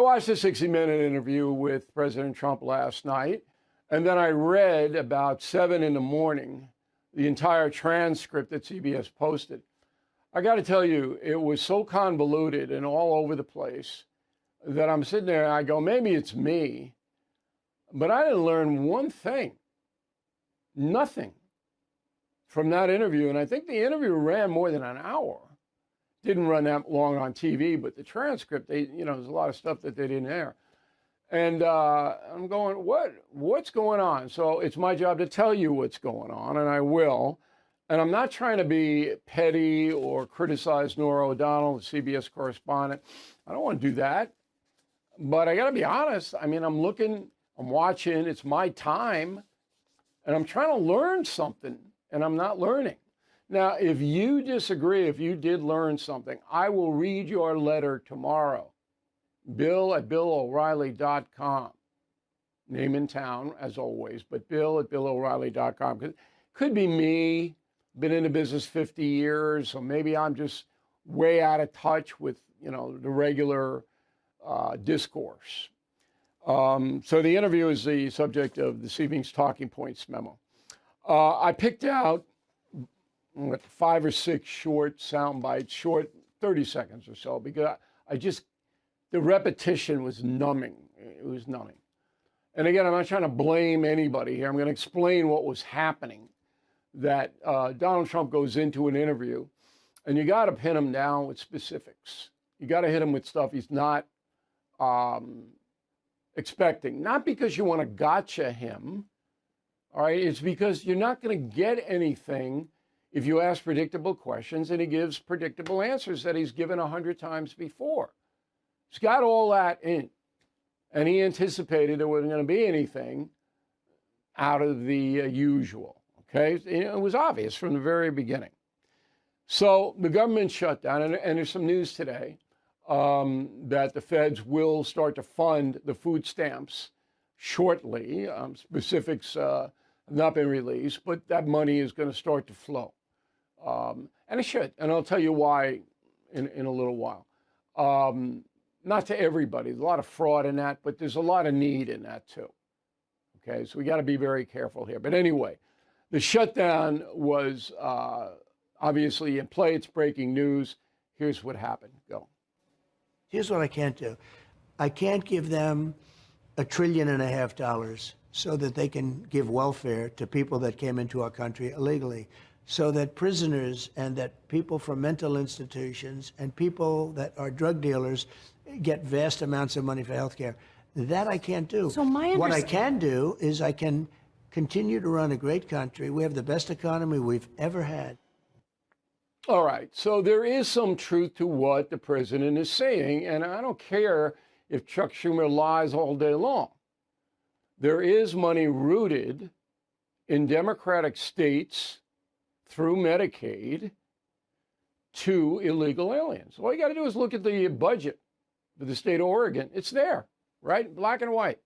I watched a 60-minute interview with President Trump last night, and then I read about 7 in the morning the entire transcript that CBS posted. I got to tell you, it was so convoluted and all over the place that I'm sitting there and I go, maybe it's me, but I didn't learn one thing, nothing from that interview. And I think the interview ran more than an hour. Didn't run that long on TV, but the transcript, there's a lot of stuff that they didn't air. And I'm going, what's going on? So it's my job to tell you what's going on, and I will. And I'm not trying to be petty or criticize Norah O'Donnell, the CBS correspondent. I don't want to do that. But I got to be honest. I mean, I'm watching, it's my time, and I'm trying to learn something, and I'm not learning. Now, if you disagree, if you did learn something, I will read your letter tomorrow. Bill@BillO'Reilly.com. Name in town, as always, but Bill@BillO'Reilly.com. It could be me, been in the business 50 years, so maybe I'm just way out of touch with, the regular discourse. So the interview is the subject of this evening's Talking Points memo. I picked out 5 or 6 short sound bites, short 30 seconds or so, because the repetition was numbing. It was numbing. And again, I'm not trying to blame anybody here. I'm going to explain what was happening, that Donald Trump goes into an interview, and you got to pin him down with specifics. You got to hit him with stuff he's not expecting. Not because you want to gotcha him, all right? It's because you're not going to get anything if you ask predictable questions and he gives predictable answers that he's given 100 times before. He's got all that in, and he anticipated there wasn't going to be anything out of the usual, okay? It was obvious from the very beginning. So the government shut down, and there's some news today that the feds will start to fund the food stamps shortly. Specifics have not been released, but that money is going to start to flow. And it should, and I'll tell you why in a little while. Not to everybody. There's a lot of fraud in that, but there's a lot of need in that too. Okay, so we got to be very careful here. But anyway, the shutdown was obviously in play. It's breaking news. Here's what happened. Go. Here's what I can't do. I can't give them $1.5 trillion so that they can give welfare to people that came into our country illegally, so that prisoners and that people from mental institutions and people that are drug dealers get vast amounts of money for health care. That I can't do. So what I can do is I can continue to run a great country. We have the best economy we've ever had. All right. So there is some truth to what the president is saying, and I don't care if Chuck Schumer lies all day long. There is money rooted in Democratic states through Medicaid to illegal aliens. All you got to do is look at the budget for the state of Oregon. It's there, right? Black and white.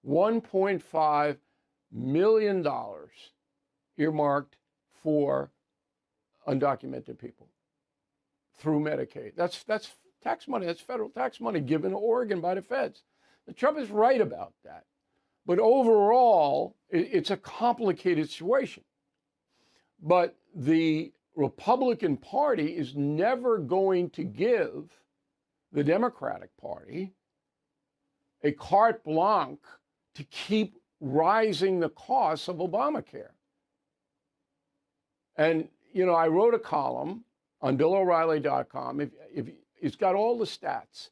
$1.5 million earmarked for undocumented people through Medicaid. That's tax money. That's federal tax money given to Oregon by the feds. And Trump is right about that. But overall, it's a complicated situation. But the Republican Party is never going to give the Democratic Party a carte blanche to keep rising the costs of Obamacare. And, I wrote a column on BillO'Reilly.com. If it's got all the stats,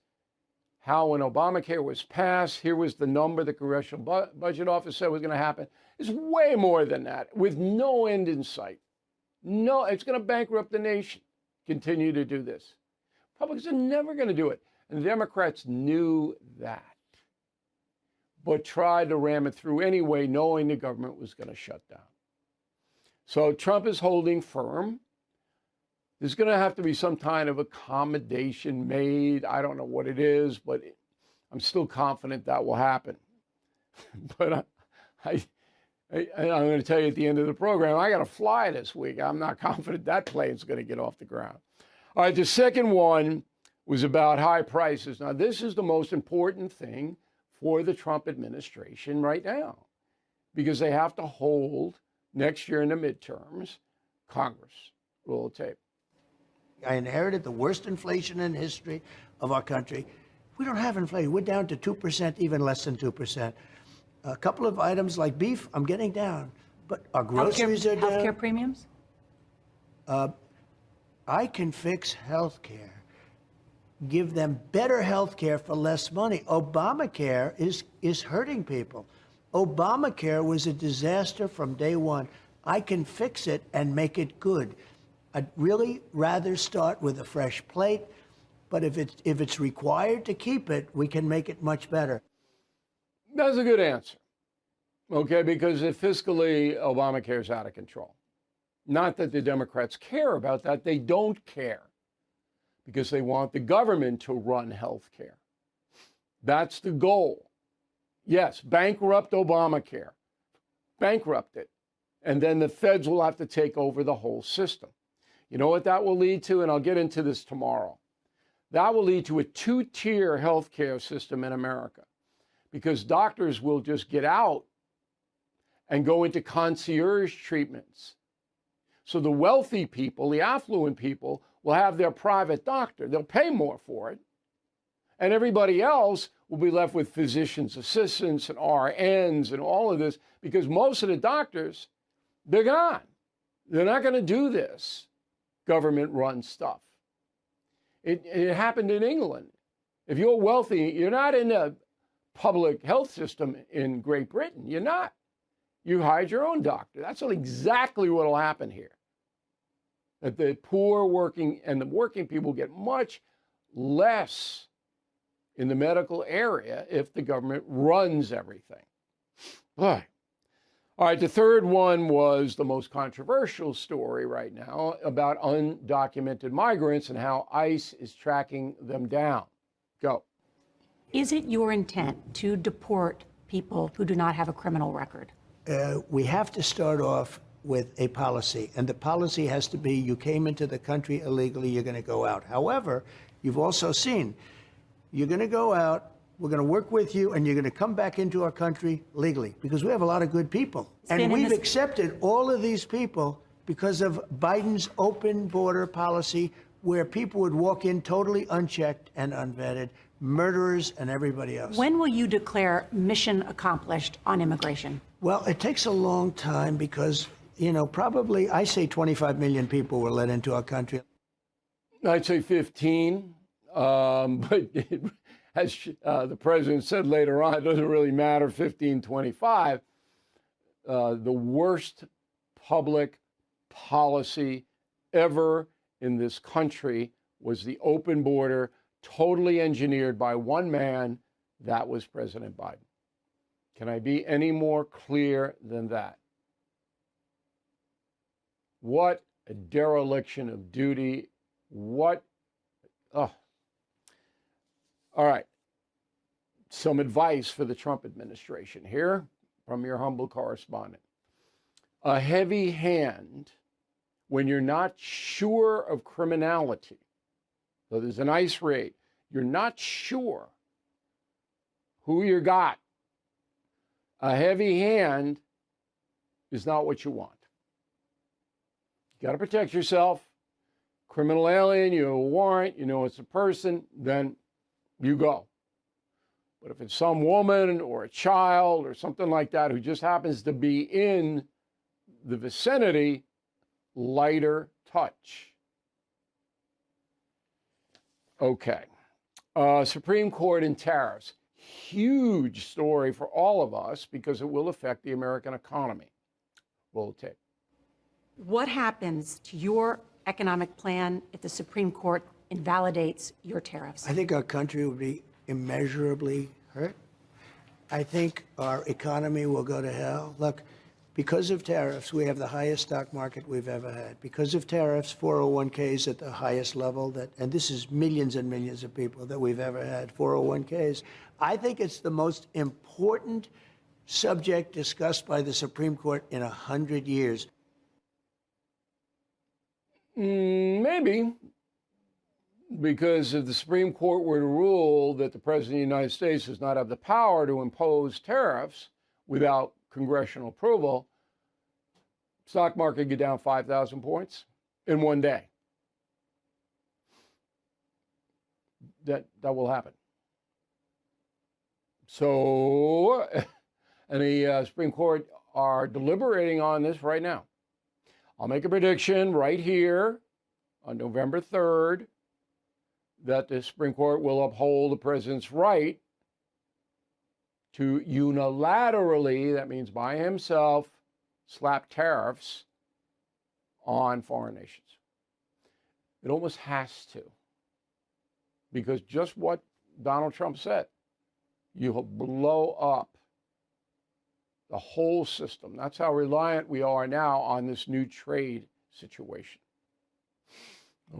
how when Obamacare was passed, here was the number the Congressional Budget Office said was going to happen. It's way more than that, with no end in sight. No, it's going to bankrupt the nation. Continue to do this. Republicans are never going to do it. And the Democrats knew that, but tried to ram it through anyway, knowing the government was going to shut down. So Trump is holding firm. There's going to have to be some kind of accommodation made. I don't know what it is, but I'm still confident that will happen. But I'm going to tell you at the end of the program, I got to fly this week. I'm not confident that plane's going to get off the ground. All right, the second one was about high prices. Now, this is the most important thing for the Trump administration right now, because they have to hold next year in the midterms Congress. Roll tape. I inherited the worst inflation in history of our country. We don't have inflation. We're down to 2%, even less than 2%. A couple of items like beef, I'm getting down. But our groceries are down. Healthcare premiums? I can fix healthcare, give them better healthcare for less money. Obamacare is hurting people. Obamacare was a disaster from day one. I can fix it and make it good. I'd really rather start with a fresh plate, but if it's required to keep it, we can make it much better. That's a good answer. Okay, because if fiscally Obamacare is out of control. Not that the Democrats care about that, they don't care because they want the government to run health care. That's the goal. Yes, bankrupt Obamacare, bankrupt it, and then the feds will have to take over the whole system. You know what that will lead to? And I'll get into this tomorrow. That will lead to a two-tier healthcare system in America because doctors will just get out and go into concierge treatments. So the wealthy people, the affluent people, will have their private doctor. They'll pay more for it. And everybody else will be left with physician's assistants and RNs and all of this because most of the doctors, they're gone. They're not going to do this government-run stuff. It happened in England. If you're wealthy, you're not in a public health system in Great Britain. You're not. You hired your own doctor. That's exactly what will happen here. That the poor working and the working people get much less in the medical area if the government runs everything. All right, the third one was the most controversial story right now about undocumented migrants and how ICE is tracking them down. Go. Is it your intent to deport people who do not have a criminal record? We have to start off with a policy, and the policy has to be you came into the country illegally, you're going to go out. However, you've also seen you're going to go out, we're going to work with you, and you're going to come back into our country legally because we have a lot of good people. And we've accepted all of these people because of Biden's open border policy where people would walk in totally unchecked and unvetted, murderers and everybody else. When will you declare mission accomplished on immigration? Well, it takes a long time because, you know, probably I say 25 million people were let into our country. I'd say 15, but as the president said later on, it doesn't really matter, 15, 25. The worst public policy ever in this country was the open border, totally engineered by one man. That was President Biden. Can I be any more clear than that? What a dereliction of duty. What? Oh. All right. Some advice for the Trump administration here from your humble correspondent. A heavy hand when you're not sure of criminality. So there's an ICE raid. You're not sure who you got. A heavy hand is not what you want. You got to protect yourself. Criminal alien, you have a warrant, you know it's a person, then you go. But if it's some woman or a child or something like that who just happens to be in the vicinity, lighter touch. Okay. Supreme Court and tariffs. Huge story for all of us because it will affect the American economy. Roll tape. What happens to your economic plan if the Supreme Court invalidates your tariffs? I think our country will be immeasurably hurt. I think our economy will go to hell. Look, because of tariffs, we have the highest stock market we've ever had. Because of tariffs, 401ks at the highest level, and this is millions and millions of people that we've ever had, 401ks. I think it's the most important subject discussed by the Supreme Court in 100 years. Maybe. because if the Supreme Court were to rule that the President of the United States does not have the power to impose tariffs without congressional approval, stock market get down 5,000 points in one day. That will happen. So, and the Supreme Court are deliberating on this right now. I'll make a prediction right here on November 3rd that the Supreme Court will uphold the president's right to unilaterally, that means by himself, slap tariffs on foreign nations. It almost has to, because just what Donald Trump said, you'll blow up the whole system. That's how reliant we are now on this new trade situation.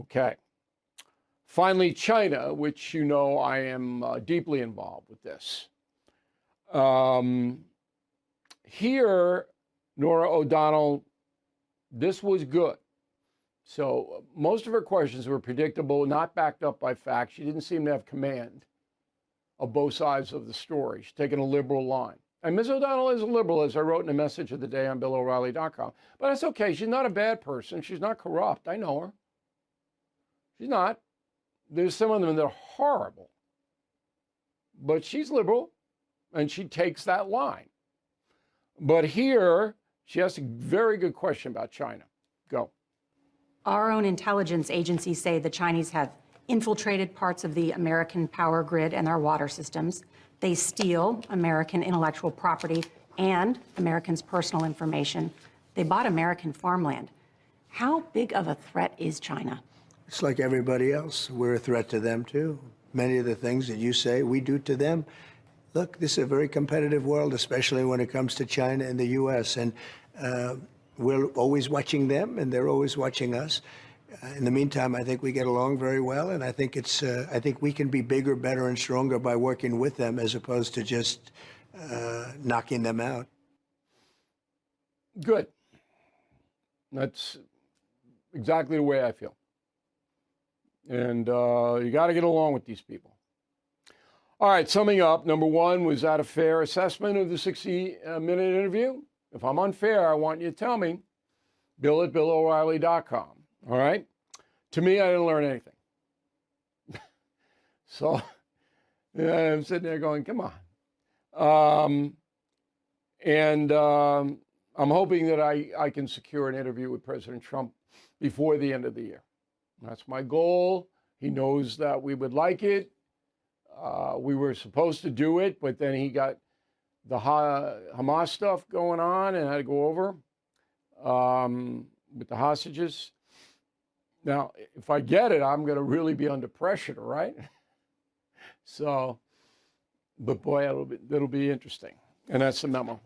Okay. Finally, China, which you know I am deeply involved with this. Here, Norah O'Donnell, this was good. So most of her questions were predictable, not backed up by facts. She didn't seem to have command of both sides of the story. She's taken a liberal line. And Ms. O'Donnell is a liberal, as I wrote in a message of the day on BillO'Reilly.com. But that's okay. She's not a bad person. She's not corrupt. I know her. She's not. There's some of them that are horrible. But she's liberal, and she takes that line. But here, she asks a very good question about China. Go. Our own intelligence agencies say the Chinese have infiltrated parts of the American power grid and our water systems. They steal American intellectual property and Americans' personal information. They bought American farmland. How big of a threat is China? It's like everybody else. We're a threat to them, too. Many of the things that you say we do to them. Look, this is a very competitive world, especially when it comes to China and the U.S., and we're always watching them, and they're always watching us. In the meantime, I think we get along very well, and I think I think we can be bigger, better, and stronger by working with them as opposed to just knocking them out. Good. That's exactly the way I feel. And you got to get along with these people. All right, summing up, number one, was that a fair assessment of the 60-minute interview? If I'm unfair, I want you to tell me. Bill at BillO'Reilly.com. All right? To me, I didn't learn anything. So I'm sitting there going, come on. I'm hoping that I can secure an interview with President Trump before the end of the year. That's my goal. He knows that we would like it. We were supposed to do it, but then he got the Hamas stuff going on and had to go over with the hostages. Now, if I get it, I'm going to really be under pressure, right? So, but boy, it'll be interesting. And that's the memo.